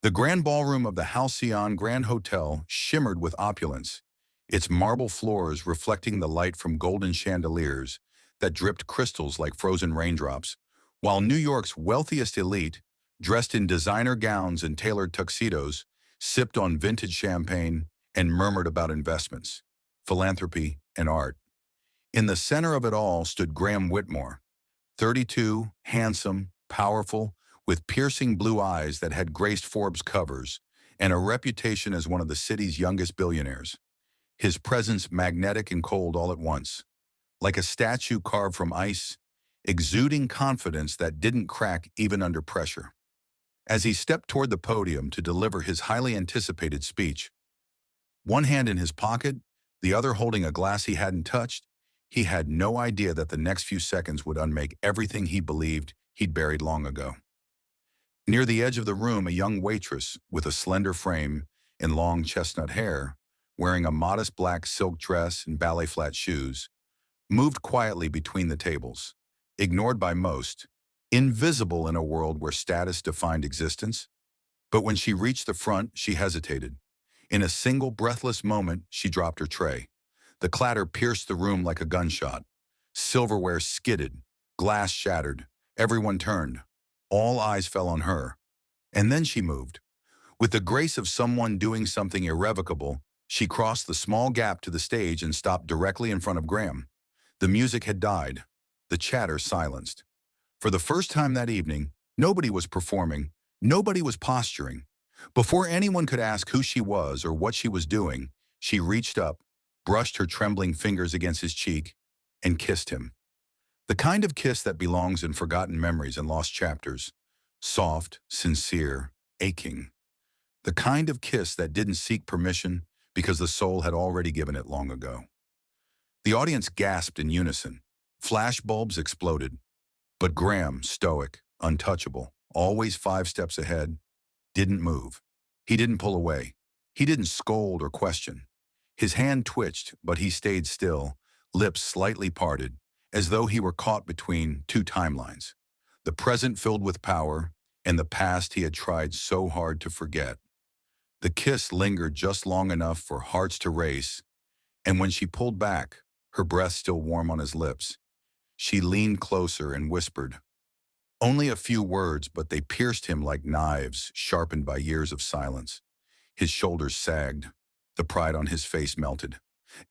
The grand ballroom of the Halcyon Grand Hotel shimmered with opulence, its marble floors reflecting the light from golden chandeliers that dripped crystals like frozen raindrops, while New York's wealthiest elite, dressed in designer gowns and tailored tuxedos, sipped on vintage champagne and murmured about investments, philanthropy, and art. In the center of it all stood Graham Whitmore, 32, handsome, powerful, with piercing blue eyes that had graced Forbes covers, and a reputation as one of the city's youngest billionaires. His presence magnetic and cold all at once, like a statue carved from ice, exuding confidence that didn't crack even under pressure. As he stepped toward the podium to deliver his highly anticipated speech, one hand in his pocket, the other holding a glass he hadn't touched, he had no idea that the next few seconds would unmake everything he believed he'd buried long ago. Near the edge of the room, a young waitress with a slender frame and long chestnut hair, wearing a modest black silk dress and ballet flat shoes, moved quietly between the tables, ignored by most, invisible in a world where status defined existence. But when she reached the front, she hesitated. In a single breathless moment, she dropped her tray. The clatter pierced the room like a gunshot. Silverware skidded, glass shattered. Everyone turned. All eyes fell on her. And then she moved. With the grace of someone doing something irrevocable, she crossed the small gap to the stage and stopped directly in front of Graham. The music had died, the chatter silenced. For the first time that evening, nobody was performing, nobody was posturing. Before anyone could ask who she was or what she was doing, she reached up, brushed her trembling fingers against his cheek, and kissed him. The kind of kiss that belongs in forgotten memories and lost chapters. Soft, sincere, aching. The kind of kiss that didn't seek permission because the soul had already given it long ago. The audience gasped in unison. Flashbulbs exploded. But Graham, stoic, untouchable, always 5 steps ahead, didn't move. He didn't pull away. He didn't scold or question. His hand twitched, but he stayed still, lips slightly parted, as though he were caught between 2 timelines. The present filled with power, and the past he had tried so hard to forget. The kiss lingered just long enough for hearts to race, and when she pulled back, her breath still warm on his lips, she leaned closer and whispered. Only a few words, but they pierced him like knives sharpened by years of silence. His shoulders sagged. The pride on his face melted.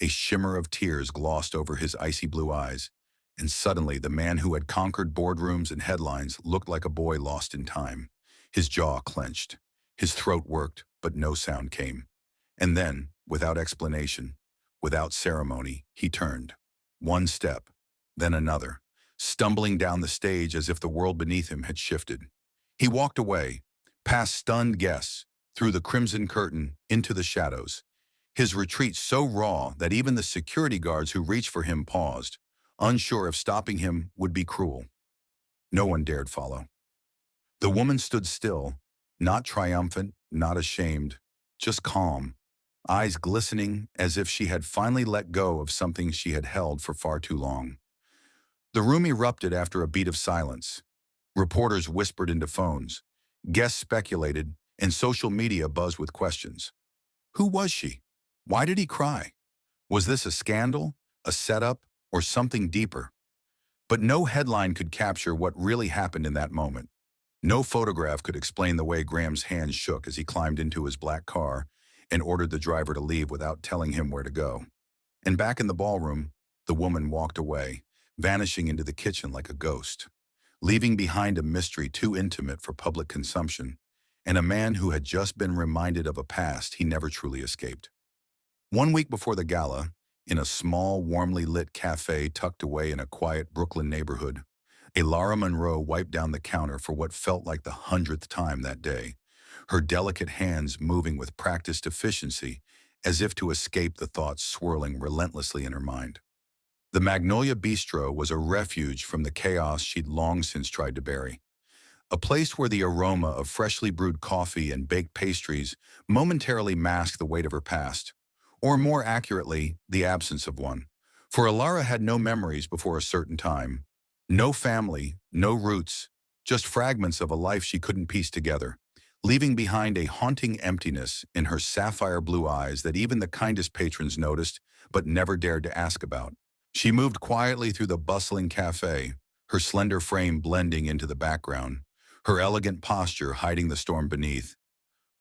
A shimmer of tears glossed over his icy blue eyes, and suddenly the man who had conquered boardrooms and headlines looked like a boy lost in time. His jaw clenched. His throat worked, but no sound came. And then, without explanation, without ceremony, he turned. One step, then another, stumbling down the stage as if the world beneath him had shifted. He walked away, past stunned guests, through the crimson curtain, into the shadows. His retreat so raw that even the security guards who reached for him paused, unsure if stopping him would be cruel. No one dared follow. The woman stood still, not triumphant, not ashamed, just calm, eyes glistening as if she had finally let go of something she had held for far too long. The room erupted after a beat of silence. Reporters whispered into phones. Guests speculated, and social media buzzed with questions. Who was she? Why did he cry? Was this a scandal, a setup, or something deeper? But no headline could capture what really happened in that moment. No photograph could explain the way Graham's hands shook as he climbed into his black car and ordered the driver to leave without telling him where to go. And back in the ballroom, the woman walked away, vanishing into the kitchen like a ghost, leaving behind a mystery too intimate for public consumption, and a man who had just been reminded of a past he never truly escaped. 1 week before the gala, in a small, warmly lit cafe tucked away in a quiet Brooklyn neighborhood, a Lara Monroe wiped down the counter for what felt like the 100th time that day, her delicate hands moving with practiced efficiency as if to escape the thoughts swirling relentlessly in her mind. The Magnolia Bistro was a refuge from the chaos she'd long since tried to bury. A place where the aroma of freshly brewed coffee and baked pastries momentarily masked the weight of her past, or more accurately, the absence of one. For Alara had no memories before a certain time, no family, no roots, just fragments of a life she couldn't piece together, leaving behind a haunting emptiness in her sapphire blue eyes that even the kindest patrons noticed but never dared to ask about. She moved quietly through the bustling cafe, her slender frame blending into the background, her elegant posture hiding the storm beneath.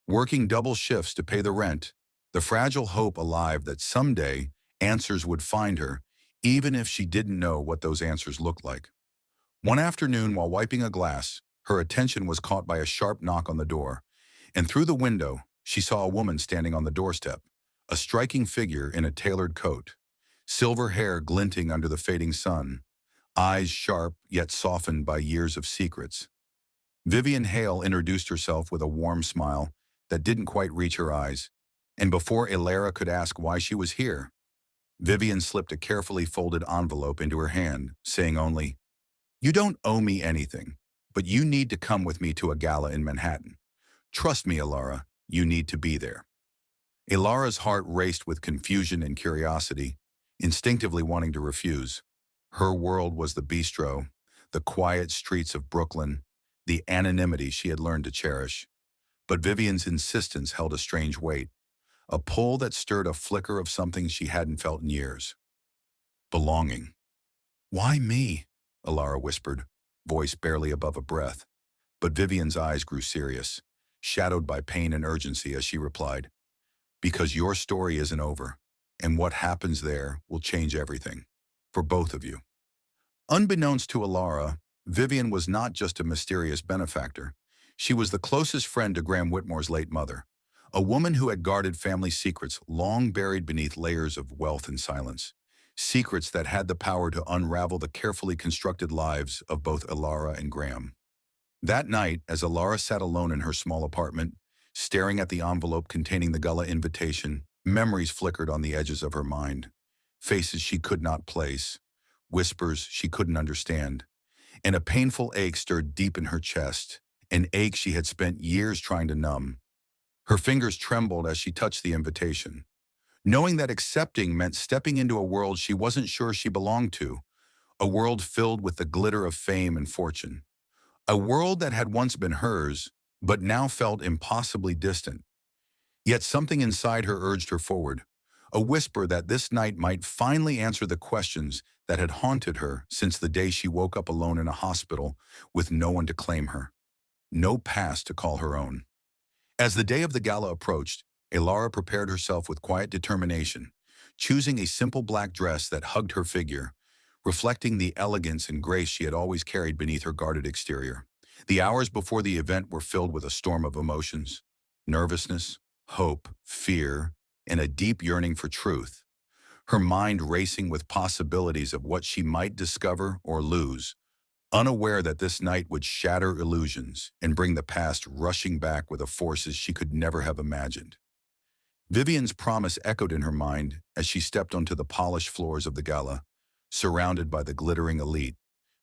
Working double shifts to pay the rent, the fragile hope alive that someday answers would find her, even if she didn't know what those answers looked like. One afternoon, while wiping a glass, her attention was caught by a sharp knock on the door, and through the window, she saw a woman standing on the doorstep, a striking figure in a tailored coat, silver hair glinting under the fading sun, eyes sharp yet softened by years of secrets. Vivian Hale introduced herself with a warm smile that didn't quite reach her eyes, and before Elara could ask why she was here, Vivian slipped a carefully folded envelope into her hand, saying only, "You don't owe me anything, but you need to come with me to a gala in Manhattan. Trust me, Elara, you need to be there." Elara's heart raced with confusion and curiosity, instinctively wanting to refuse. Her world was the bistro, the quiet streets of Brooklyn, the anonymity she had learned to cherish. But Vivian's insistence held a strange weight, a pull that stirred a flicker of something she hadn't felt in years. Belonging. "Why me?" Elara whispered, voice barely above a breath. But Vivian's eyes grew serious, shadowed by pain and urgency as she replied, "Because your story isn't over, and what happens there will change everything. For both of you." Unbeknownst to Elara, Vivian was not just a mysterious benefactor. She was the closest friend to Graham Whitmore's late mother, a woman who had guarded family secrets long buried beneath layers of wealth and silence, secrets that had the power to unravel the carefully constructed lives of both Elara and Graham. That night, as Elara sat alone in her small apartment, staring at the envelope containing the gala invitation, memories flickered on the edges of her mind, faces she could not place, whispers she couldn't understand, and a painful ache stirred deep in her chest, an ache she had spent years trying to numb. Her fingers trembled as she touched the invitation, knowing that accepting meant stepping into a world she wasn't sure she belonged to, a world filled with the glitter of fame and fortune, a world that had once been hers, but now felt impossibly distant. Yet something inside her urged her forward, a whisper that this night might finally answer the questions that had haunted her since the day she woke up alone in a hospital with no one to claim her, no past to call her own. As the day of the gala approached, Elara prepared herself with quiet determination, choosing a simple black dress that hugged her figure, reflecting the elegance and grace she had always carried beneath her guarded exterior. The hours before the event were filled with a storm of emotions: nervousness, hope, fear, and a deep yearning for truth. Her mind racing with possibilities of what she might discover or lose, unaware that this night would shatter illusions and bring the past rushing back with a forces she could never have imagined. Vivian's promise echoed in her mind as she stepped onto the polished floors of the gala, surrounded by the glittering elite,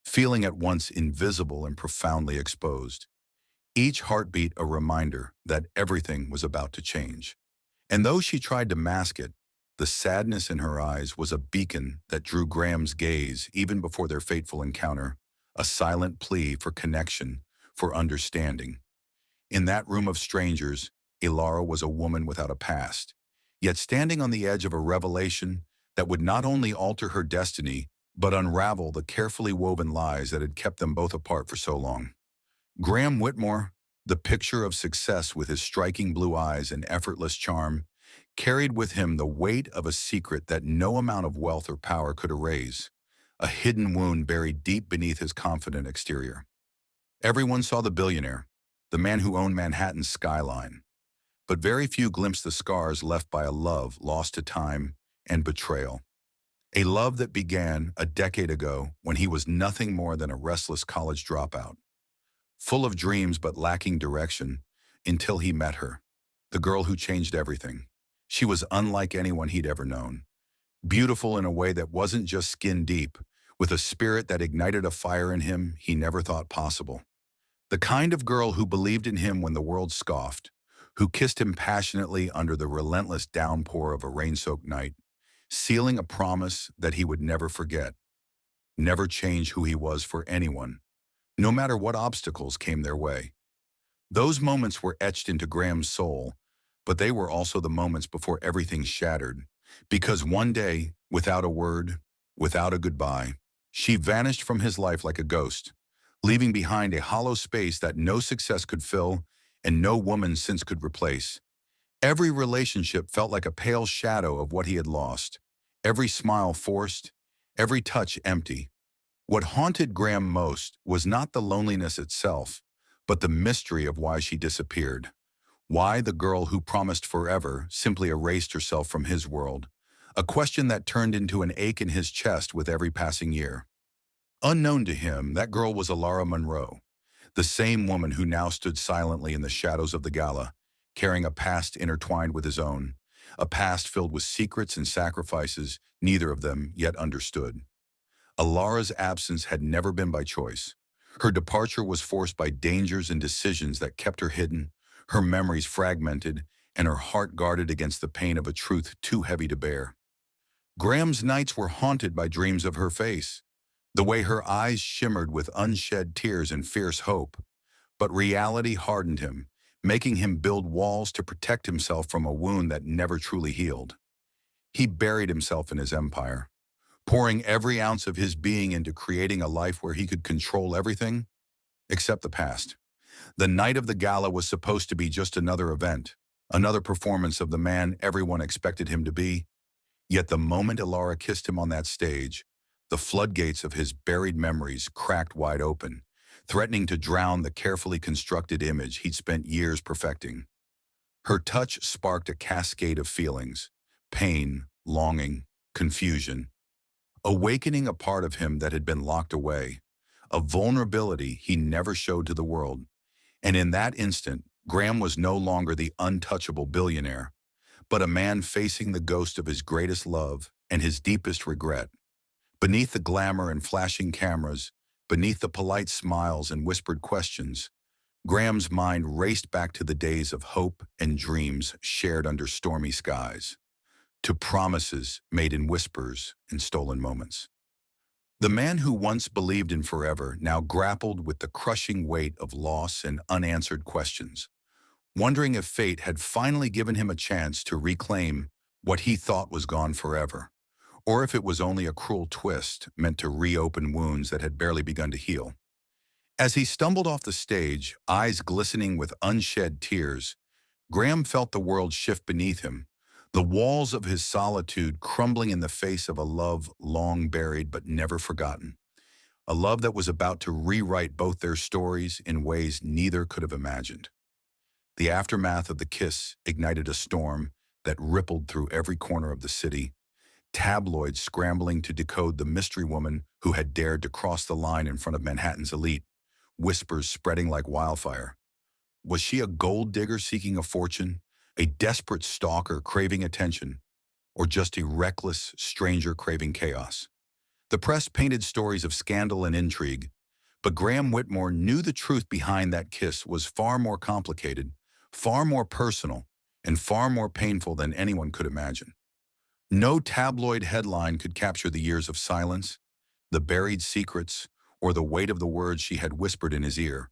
feeling at once invisible and profoundly exposed. Each heartbeat a reminder that everything was about to change. And though she tried to mask it, the sadness in her eyes was a beacon that drew Graham's gaze even before their fateful encounter, a silent plea for connection, for understanding. In that room of strangers, Elara was a woman without a past, yet standing on the edge of a revelation that would not only alter her destiny, but unravel the carefully woven lies that had kept them both apart for so long. Graham Whitmore, the picture of success with his striking blue eyes and effortless charm, carried with him the weight of a secret that no amount of wealth or power could erase, a hidden wound buried deep beneath his confident exterior. Everyone saw the billionaire, the man who owned Manhattan's skyline, but very few glimpsed the scars left by a love lost to time and betrayal. A love that began a decade ago when he was nothing more than a restless college dropout, full of dreams but lacking direction, until he met her, the girl who changed everything. She was unlike anyone he'd ever known, beautiful in a way that wasn't just skin deep, with a spirit that ignited a fire in him he never thought possible. The kind of girl who believed in him when the world scoffed, who kissed him passionately under the relentless downpour of a rain-soaked night, sealing a promise that he would never forget, never change who he was for anyone, no matter what obstacles came their way. Those moments were etched into Graham's soul, but they were also the moments before everything shattered. Because one day, without a word, without a goodbye, she vanished from his life like a ghost, leaving behind a hollow space that no success could fill and no woman since could replace. Every relationship felt like a pale shadow of what he had lost, every smile forced, every touch empty. What haunted Graham most was not the loneliness itself, but the mystery of why she disappeared. Why the girl who promised forever simply erased herself from his world. A question that turned into an ache in his chest with every passing year. Unknown to him, that girl was Alara Monroe, the same woman who now stood silently in the shadows of the gala, carrying a past intertwined with his own, a past filled with secrets and sacrifices neither of them yet understood. Alara's absence had never been by choice. Her departure was forced by dangers and decisions that kept her hidden, her memories fragmented, and her heart guarded against the pain of a truth too heavy to bear. Graham's nights were haunted by dreams of her face, the way her eyes shimmered with unshed tears and fierce hope. But reality hardened him, making him build walls to protect himself from a wound that never truly healed. He buried himself in his empire, pouring every ounce of his being into creating a life where he could control everything except the past. The night of the gala was supposed to be just another event, another performance of the man everyone expected him to be. Yet the moment Alara kissed him on that stage, the floodgates of his buried memories cracked wide open, threatening to drown the carefully constructed image he'd spent years perfecting. Her touch sparked a cascade of feelings: pain, longing, confusion, awakening a part of him that had been locked away, a vulnerability he never showed to the world. And in that instant, Graham was no longer the untouchable billionaire, but a man facing the ghost of his greatest love and his deepest regret. Beneath the glamour and flashing cameras, beneath the polite smiles and whispered questions, Graham's mind raced back to the days of hope and dreams shared under stormy skies, to promises made in whispers and stolen moments. The man who once believed in forever now grappled with the crushing weight of loss and unanswered questions, wondering if fate had finally given him a chance to reclaim what he thought was gone forever, or if it was only a cruel twist meant to reopen wounds that had barely begun to heal. As he stumbled off the stage, eyes glistening with unshed tears, Graham felt the world shift beneath him, the walls of his solitude crumbling in the face of a love long buried but never forgotten, a love that was about to rewrite both their stories in ways neither could have imagined. The aftermath of the kiss ignited a storm that rippled through every corner of the city, tabloids scrambling to decode the mystery woman who had dared to cross the line in front of Manhattan's elite, whispers spreading like wildfire. Was she a gold digger seeking a fortune, a desperate stalker craving attention, or just a reckless stranger craving chaos? The press painted stories of scandal and intrigue, but Graham Whitmore knew the truth behind that kiss was far more complicated, far more personal, and far more painful than anyone could imagine. No tabloid headline could capture the years of silence, the buried secrets, or the weight of the words she had whispered in his ear,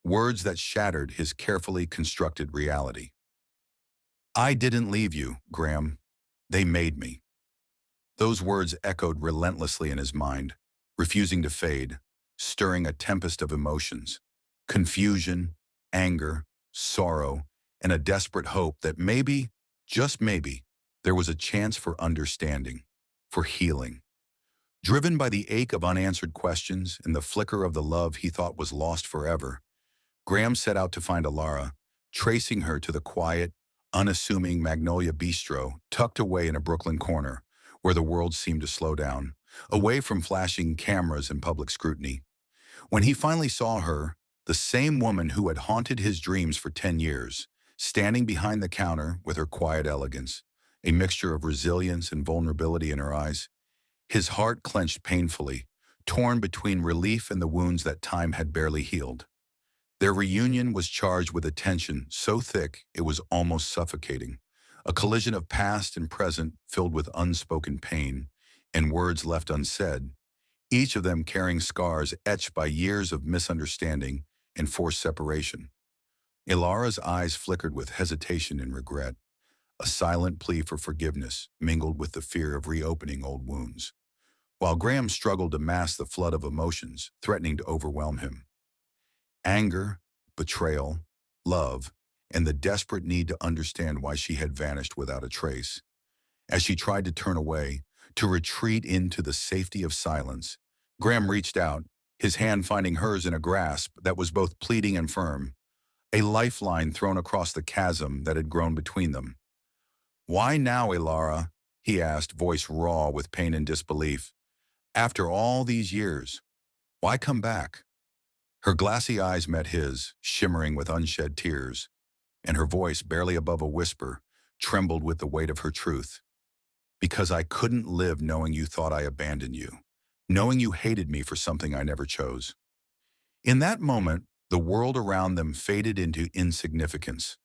words that shattered his carefully constructed reality. "I didn't leave you, Graham. They made me." Those words echoed relentlessly in his mind, refusing to fade, stirring a tempest of emotions: confusion, anger, sorrow, and a desperate hope that maybe, just maybe, there was a chance for understanding, for healing. Driven by the ache of unanswered questions and the flicker of the love he thought was lost forever, Graham set out to find Alara, tracing her to the quiet, unassuming Magnolia Bistro tucked away in a Brooklyn corner, where the world seemed to slow down, away from flashing cameras and public scrutiny. When he finally saw her, the same woman who had haunted his dreams for 10 years, standing behind the counter with her quiet elegance, a mixture of resilience and vulnerability in her eyes, his heart clenched painfully, torn between relief and the wounds that time had barely healed. Their reunion was charged with a tension so thick it was almost suffocating, a collision of past and present filled with unspoken pain and words left unsaid, each of them carrying scars etched by years of misunderstanding and forced separation. Ilara's eyes flickered with hesitation and regret, a silent plea for forgiveness mingled with the fear of reopening old wounds, while Graham struggled to mask the flood of emotions threatening to overwhelm him. Anger, betrayal, love, and the desperate need to understand why she had vanished without a trace. As she tried to turn away, to retreat into the safety of silence, Graham reached out, his hand finding hers in a grasp that was both pleading and firm, a lifeline thrown across the chasm that had grown between them. "Why now, Ilara?" he asked, voice raw with pain and disbelief. "After all these years, why come back?" Her glassy eyes met his, shimmering with unshed tears, and her voice, barely above a whisper, trembled with the weight of her truth. "Because I couldn't live knowing you thought I abandoned you, knowing you hated me for something I never chose." In that moment, the world around them faded into insignificance,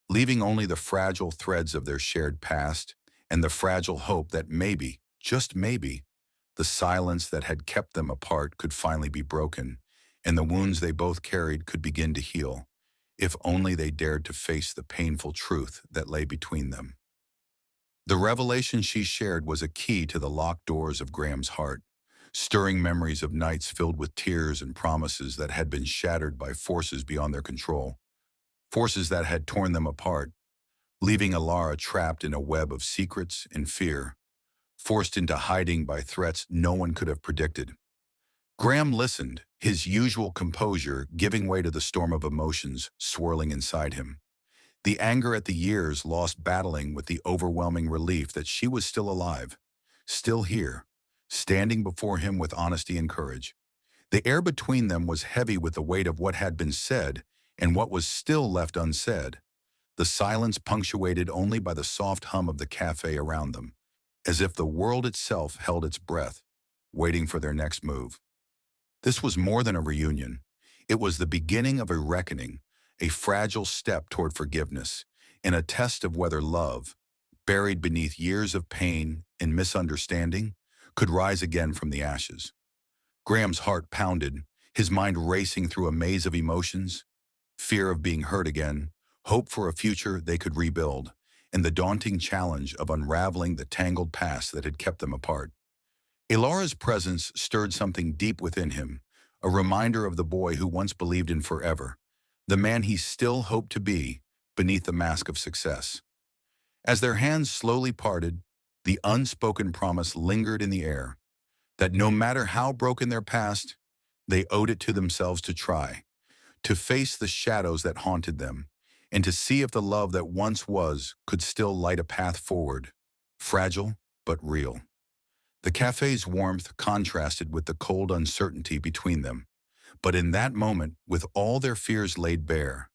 leaving only the fragile threads of their shared past and the fragile hope that maybe, just maybe, the silence that had kept them apart could finally be broken, and the wounds they both carried could begin to heal, if only they dared to face the painful truth that lay between them. The revelation she shared was a key to the locked doors of Graham's heart, stirring memories of nights filled with tears and promises that had been shattered by forces beyond their control, forces that had torn them apart, leaving Alara trapped in a web of secrets and fear, forced into hiding by threats no one could have predicted. Graham listened, his usual composure giving way to the storm of emotions swirling inside him. The anger at the years lost battling with the overwhelming relief that she was still alive, still here, standing before him with honesty and courage. The air between them was heavy with the weight of what had been said and what was still left unsaid, the silence punctuated only by the soft hum of the cafe around them, as if the world itself held its breath, waiting for their next move. This was more than a reunion. It was the beginning of a reckoning, a fragile step toward forgiveness, and a test of whether love, buried beneath years of pain and misunderstanding, could rise again from the ashes. Graham's heart pounded, his mind racing through a maze of emotions, fear of being hurt again, hope for a future they could rebuild, and the daunting challenge of unraveling the tangled past that had kept them apart. Ilara's presence stirred something deep within him, a reminder of the boy who once believed in forever, the man he still hoped to be beneath the mask of success. As their hands slowly parted, the unspoken promise lingered in the air, that no matter how broken their past, they owed it to themselves to try, to face the shadows that haunted them, and to see if the love that once was could still light a path forward, fragile but real. The cafe's warmth contrasted with the cold uncertainty between them, but in that moment, with all their fears laid bare,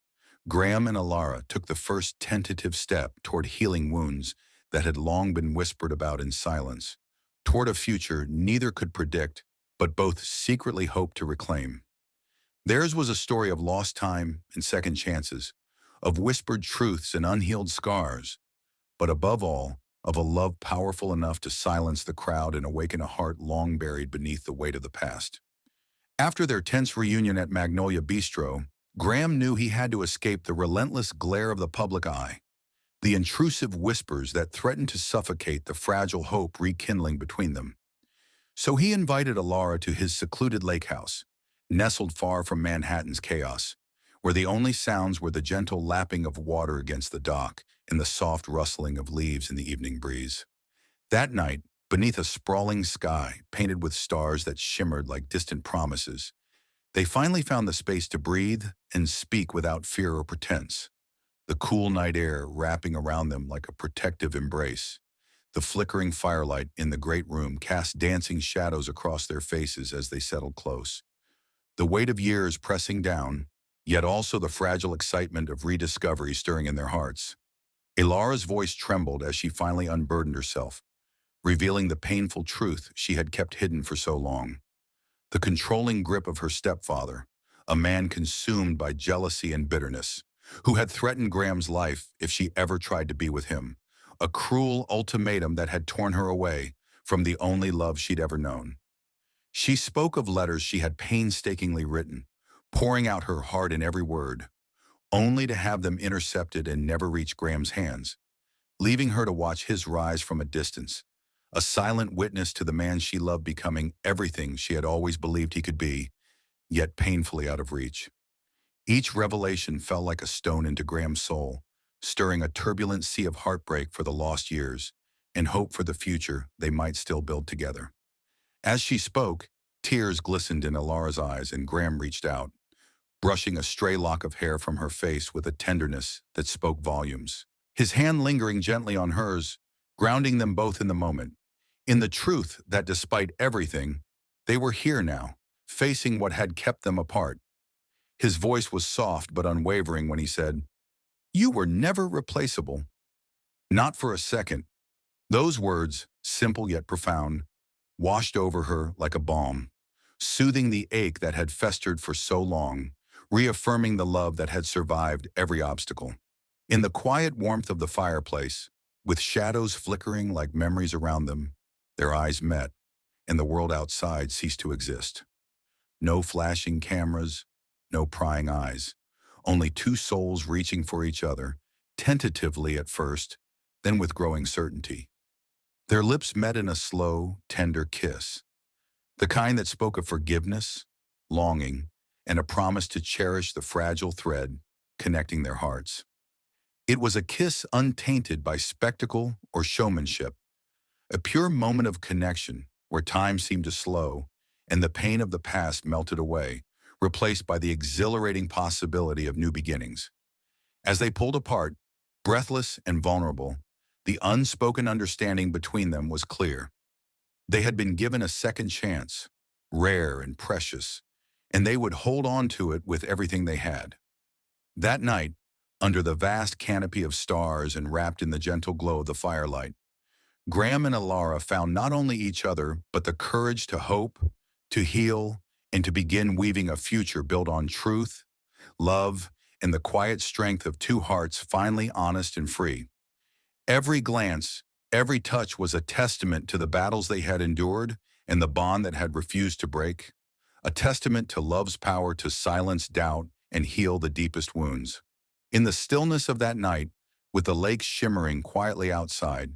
Graham and Alara took the first tentative step toward healing wounds that had long been whispered about in silence, toward a future neither could predict, but both secretly hoped to reclaim. Theirs was a story of lost time and second chances, of whispered truths and unhealed scars, but above all, of a love powerful enough to silence the crowd and awaken a heart long buried beneath the weight of the past. After their tense reunion at Magnolia Bistro, Graham knew he had to escape the relentless glare of the public eye, the intrusive whispers that threatened to suffocate the fragile hope rekindling between them. So he invited Alara to his secluded lake house, nestled far from Manhattan's chaos, where the only sounds were the gentle lapping of water against the dock and the soft rustling of leaves in the evening breeze. That night, beneath a sprawling sky painted with stars that shimmered like distant promises, they finally found the space to breathe and speak without fear or pretense, the cool night air wrapping around them like a protective embrace. The flickering firelight in the great room cast dancing shadows across their faces as they settled close, the weight of years pressing down, yet also the fragile excitement of rediscovery stirring in their hearts. Ilara's voice trembled as she finally unburdened herself, revealing the painful truth she had kept hidden for so long. The controlling grip of her stepfather, a man consumed by jealousy and bitterness, who had threatened Graham's life if she ever tried to be with him, a cruel ultimatum that had torn her away from the only love she'd ever known. She spoke of letters she had painstakingly written, pouring out her heart in every word, only to have them intercepted and never reach Graham's hands, leaving her to watch his rise from a distance, a silent witness to the man she loved becoming everything she had always believed he could be, yet painfully out of reach. Each revelation fell like a stone into Graham's soul, stirring a turbulent sea of heartbreak for the lost years and hope for the future they might still build together. As she spoke, tears glistened in Alara's eyes and Graham reached out, brushing a stray lock of hair from her face with a tenderness that spoke volumes. His hand lingering gently on hers, grounding them both in the moment, in the truth that despite everything, they were here now, facing what had kept them apart. His voice was soft but unwavering when he said, "You were never replaceable." Not for a second. Those words, simple yet profound, washed over her like a balm, soothing the ache that had festered for so long, reaffirming the love that had survived every obstacle. In the quiet warmth of the fireplace, with shadows flickering like memories around them, their eyes met, and the world outside ceased to exist. No flashing cameras, no prying eyes, only two souls reaching for each other, tentatively at first, then with growing certainty. Their lips met in a slow, tender kiss, the kind that spoke of forgiveness, longing, and a promise to cherish the fragile thread connecting their hearts. It was a kiss untainted by spectacle or showmanship, a pure moment of connection where time seemed to slow and the pain of the past melted away, replaced by the exhilarating possibility of new beginnings. As they pulled apart, breathless and vulnerable, the unspoken understanding between them was clear. They had been given a second chance, rare and precious, and they would hold on to it with everything they had. That night, under the vast canopy of stars and wrapped in the gentle glow of the firelight, Graham and Alara found not only each other, but the courage to hope, to heal, and to begin weaving a future built on truth, love, and the quiet strength of two hearts finally honest and free. Every glance, every touch was a testament to the battles they had endured and the bond that had refused to break, a testament to love's power to silence doubt and heal the deepest wounds. In the stillness of that night, with the lake shimmering quietly outside,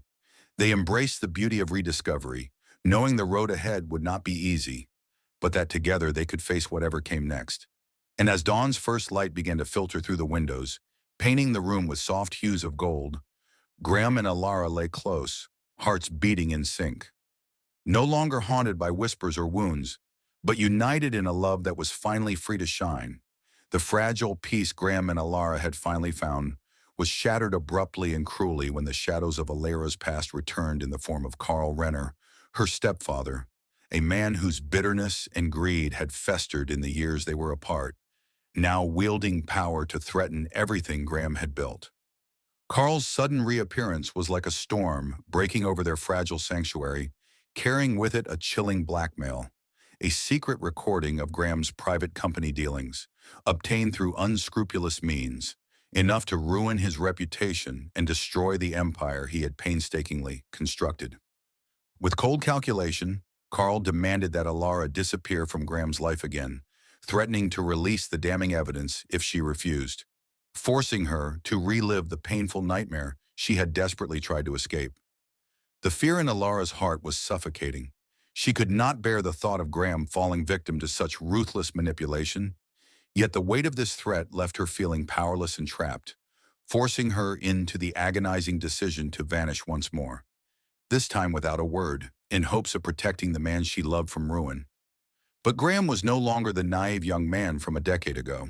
they embraced the beauty of rediscovery, knowing the road ahead would not be easy, but that together they could face whatever came next. And as dawn's first light began to filter through the windows, painting the room with soft hues of gold, Graham and Alara lay close, hearts beating in sync. No longer haunted by whispers or wounds, but united in a love that was finally free to shine. The fragile peace Graham and Alara had finally found was shattered abruptly and cruelly when the shadows of Alara's past returned in the form of Carl Renner, her stepfather, a man whose bitterness and greed had festered in the years they were apart, now wielding power to threaten everything Graham had built. Carl's sudden reappearance was like a storm breaking over their fragile sanctuary, carrying with it a chilling blackmail, a secret recording of Graham's private company dealings, obtained through unscrupulous means, enough to ruin his reputation and destroy the empire he had painstakingly constructed. With cold calculation, Carl demanded that Alara disappear from Graham's life again, threatening to release the damning evidence if she refused, forcing her to relive the painful nightmare she had desperately tried to escape. The fear in Alara's heart was suffocating. She could not bear the thought of Graham falling victim to such ruthless manipulation, yet the weight of this threat left her feeling powerless and trapped, forcing her into the agonizing decision to vanish once more, this time without a word, in hopes of protecting the man she loved from ruin. But Graham was no longer the naive young man from a decade ago.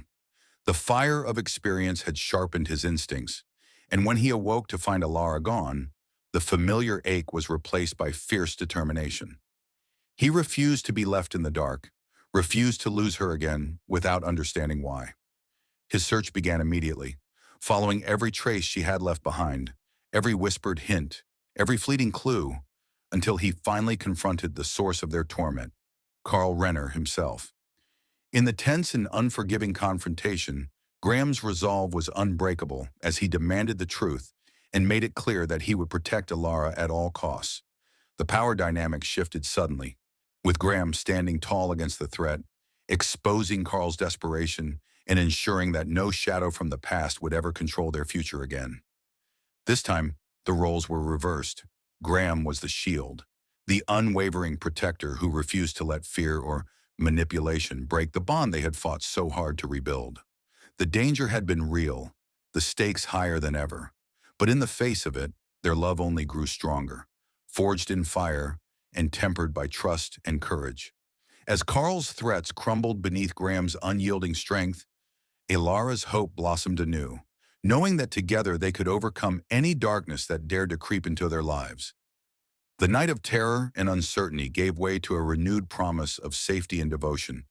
The fire of experience had sharpened his instincts, and when he awoke to find Alara gone, the familiar ache was replaced by fierce determination. He refused to be left in the dark, refused to lose her again without understanding why. His search began immediately, following every trace she had left behind, every whispered hint, every fleeting clue, until he finally confronted the source of their torment, Carl Renner himself. In the tense and unforgiving confrontation, Graham's resolve was unbreakable as he demanded the truth and made it clear that he would protect Alara at all costs. The power dynamic shifted suddenly, with Graham standing tall against the threat, exposing Carl's desperation and ensuring that no shadow from the past would ever control their future again. This time, the roles were reversed. Graham was the shield, the unwavering protector who refused to let fear or manipulation break the bond they had fought so hard to rebuild. The danger had been real, the stakes higher than ever. But in the face of it, their love only grew stronger, forged in fire and tempered by trust and courage. As Carl's threats crumbled beneath Graham's unyielding strength, Ilara's hope blossomed anew, knowing that together they could overcome any darkness that dared to creep into their lives. The night of terror and uncertainty gave way to a renewed promise of safety and devotion,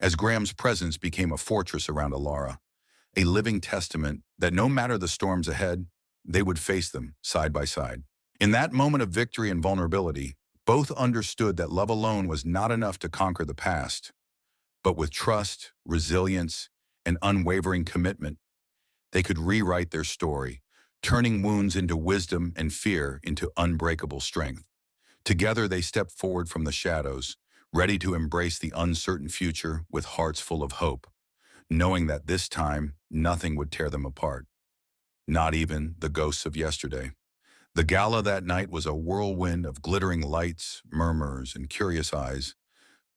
as Graham's presence became a fortress around Ilara, a living testament that no matter the storms ahead, they would face them side by side. In that moment of victory and vulnerability, both understood that love alone was not enough to conquer the past, but with trust, resilience, and unwavering commitment, they could rewrite their story, turning wounds into wisdom and fear into unbreakable strength. Together they stepped forward from the shadows, ready to embrace the uncertain future with hearts full of hope, knowing that this time nothing would tear them apart, not even the ghosts of yesterday. The gala that night was a whirlwind of glittering lights, murmurs, and curious eyes,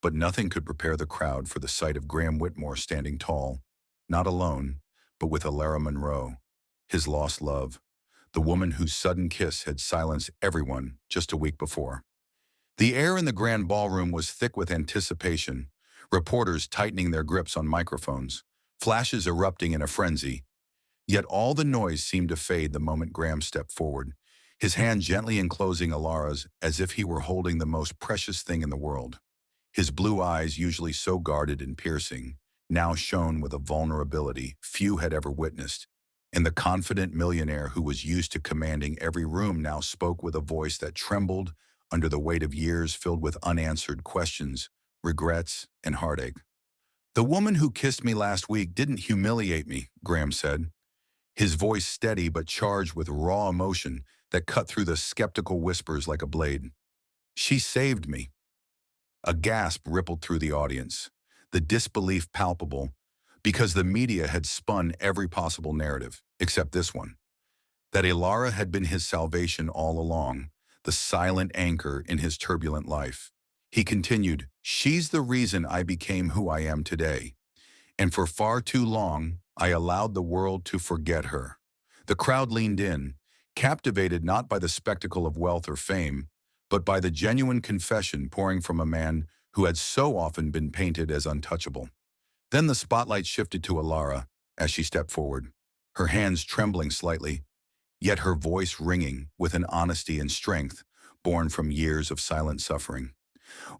but nothing could prepare the crowd for the sight of Graham Whitmore standing tall, not alone, but with Alara Monroe, his lost love, the woman whose sudden kiss had silenced everyone just a week before. The air in the grand ballroom was thick with anticipation, reporters tightening their grips on microphones, flashes erupting in a frenzy. Yet all the noise seemed to fade the moment Graham stepped forward, his hand gently enclosing Alara's as if he were holding the most precious thing in the world. His blue eyes, usually so guarded and piercing, now shone with a vulnerability few had ever witnessed, and the confident millionaire who was used to commanding every room now spoke with a voice that trembled under the weight of years filled with unanswered questions, regrets, and heartache. "The woman who kissed me last week didn't humiliate me," Graham said, his voice steady but charged with raw emotion that cut through the skeptical whispers like a blade. "She saved me." A gasp rippled through the audience, the disbelief palpable, because the media had spun every possible narrative, except this one, that Ilara had been his salvation all along, the silent anchor in his turbulent life. He continued, "She's the reason I became who I am today. And for far too long, I allowed the world to forget her." The crowd leaned in, captivated not by the spectacle of wealth or fame, but by the genuine confession pouring from a man who had so often been painted as untouchable. Then the spotlight shifted to Alara as she stepped forward, her hands trembling slightly, yet her voice ringing with an honesty and strength born from years of silent suffering.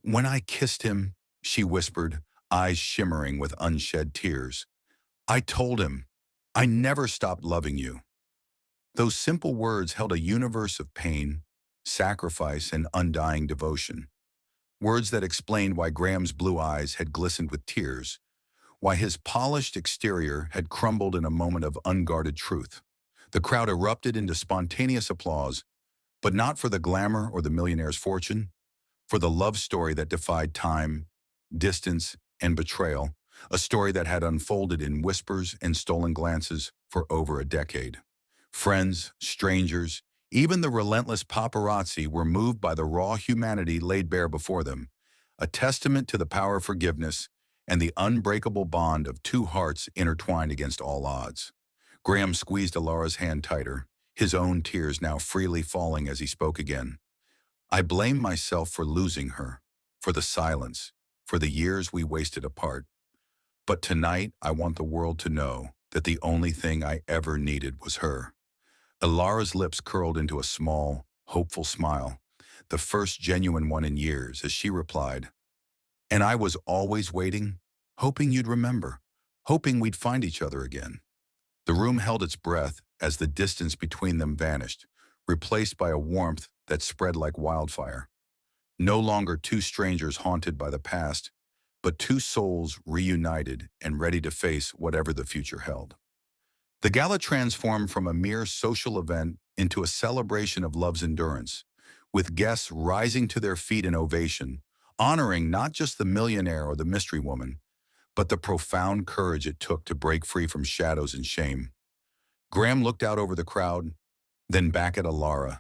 "When I kissed him," she whispered, eyes shimmering with unshed tears, "I told him, I never stopped loving you." Those simple words held a universe of pain, sacrifice, and undying devotion. Words that explained why Graham's blue eyes had glistened with tears, why his polished exterior had crumbled in a moment of unguarded truth. The crowd erupted into spontaneous applause, but not for the glamour or the millionaire's fortune, for the love story that defied time, distance, and betrayal, a story that had unfolded in whispers and stolen glances for over a decade. Friends, strangers, even the relentless paparazzi were moved by the raw humanity laid bare before them, a testament to the power of forgiveness and the unbreakable bond of two hearts intertwined against all odds. Graham squeezed Alara's hand tighter, his own tears now freely falling as he spoke again. "I blame myself for losing her, for the silence, for the years we wasted apart. But tonight I want the world to know that the only thing I ever needed was her." Alara's lips curled into a small, hopeful smile, the first genuine one in years, as she replied, "And I was always waiting, hoping you'd remember, hoping we'd find each other again." The room held its breath as the distance between them vanished, replaced by a warmth that spread like wildfire. No longer two strangers haunted by the past, but two souls reunited and ready to face whatever the future held. The gala transformed from a mere social event into a celebration of love's endurance, with guests rising to their feet in ovation, honoring not just the millionaire or the mystery woman, but the profound courage it took to break free from shadows and shame. Graham looked out over the crowd, then back at Alara,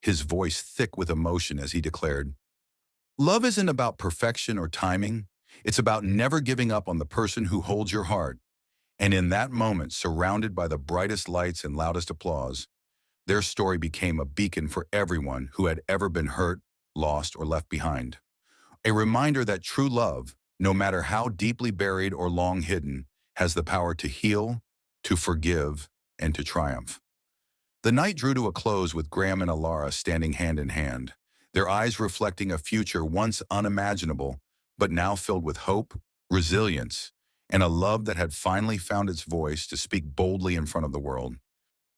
his voice thick with emotion as he declared, "Love isn't about perfection or timing. It's about never giving up on the person who holds your heart." And in that moment, surrounded by the brightest lights and loudest applause, their story became a beacon for everyone who had ever been hurt, lost, or left behind. A reminder that true love, no matter how deeply buried or long hidden, has the power to heal, to forgive, and to triumph. The night drew to a close with Graham and Alara standing hand in hand, their eyes reflecting a future once unimaginable, but now filled with hope, resilience, and a love that had finally found its voice to speak boldly in front of the world.